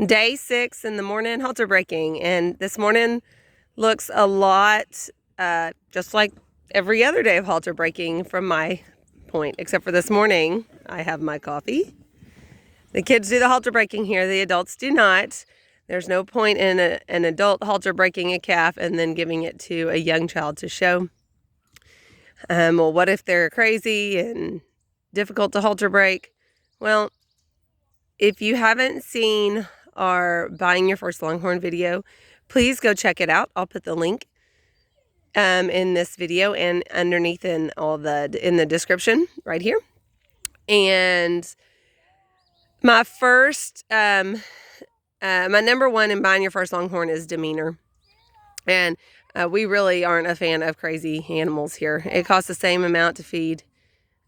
Day 6 in the morning halter breaking, and this morning looks a lot just like every other day of halter breaking from my point, except for this morning I have my coffee. The kids do the halter breaking here, the adults do not. There's no point in an adult halter breaking a calf and then giving it to a young child to show. Well, what if they're crazy and difficult to halter break? Well, if you haven't seen our Buying Your First Longhorn video, please go check it out. I'll put the link in this video and underneath in the description right here. And my first, my number one in Buying Your First Longhorn is demeanor. And we really aren't a fan of crazy animals here. It costs the same amount to feed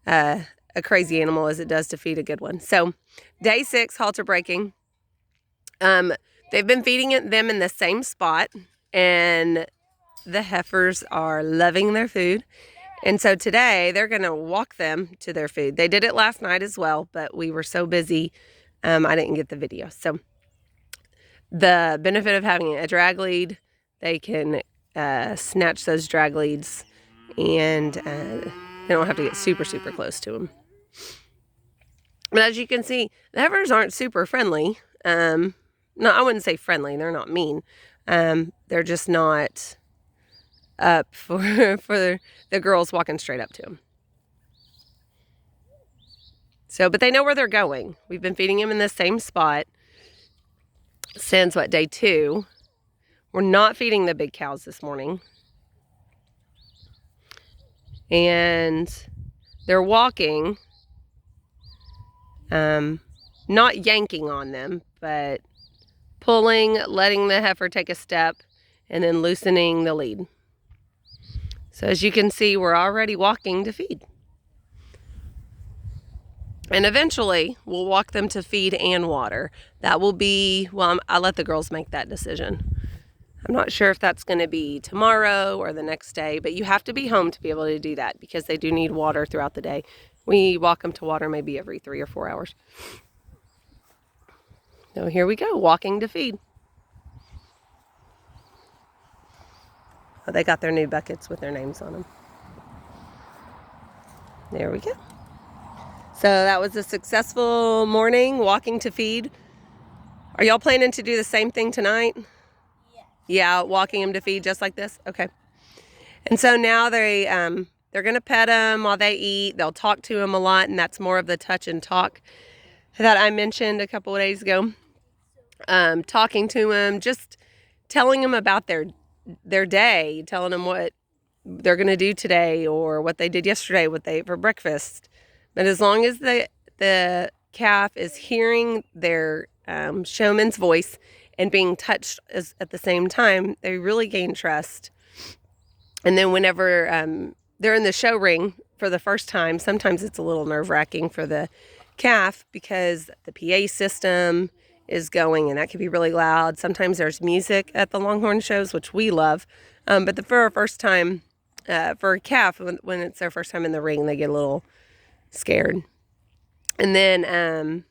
a crazy animal as it does to feed a good one. So day 6, halter breaking. They've been feeding them in the same spot, and the heifers are loving their food. And so today they're going to walk them to their food. They did it last night as well, but we were so busy, I didn't get the video. So the benefit of having a drag lead, they can snatch those drag leads, and they don't have to get super, super close to them. But as you can see, the heifers aren't super friendly. No, I wouldn't say friendly. They're not mean. They're just not up for the girls walking straight up to them. So, but they know where they're going. We've been feeding them in the same spot since, day 2. We're not feeding the big cows this morning. And they're walking, not yanking on them, but pulling, letting the heifer take a step, and then loosening the lead. So as you can see, we're already walking to feed. And eventually, we'll walk them to feed and water. That will be, well, I'll let the girls make that decision. I'm not sure if that's going to be tomorrow or the next day, but you have to be home to be able to do that because they do need water throughout the day. We walk them to water maybe every 3 or 4 hours. So here we go, walking to feed. Oh, they got their new buckets with their names on them. There we go. So that was a successful morning walking to feed. Are y'all planning to do the same thing tonight? Yeah, walking them to feed just like this? Okay. And so now they're going to pet them while they eat. They'll talk to them a lot, and that's more of the touch and talk that I mentioned a couple of days ago. Talking to them, just telling them about their day, telling them what they're going to do today or what they did yesterday, what they ate for breakfast. But as long as the calf is hearing their showman's voice and being touched at the same time, they really gain trust. And then whenever they're in the show ring for the first time, sometimes it's a little nerve-wracking for the calf because the PA system is going, and that can be really loud. Sometimes there's music at the Longhorn shows, which we love. But for a first time, for a calf, when it's their first time in the ring, they get a little scared. And then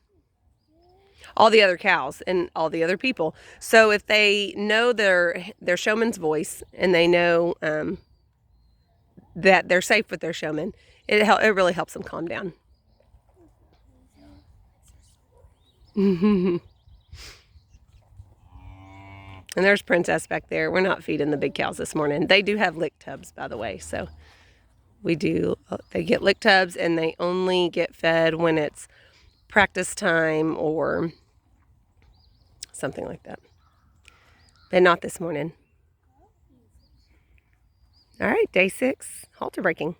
all the other cows and all the other people. So if they know their showman's voice and they know that they're safe with their showman, it really helps them calm down. And there's Princess back there. We're not feeding the big cows this morning. They do have lick tubs, by the way. So they get lick tubs, and they only get fed when it's practice time or something like that. But not this morning. All right, day 6, halter breaking.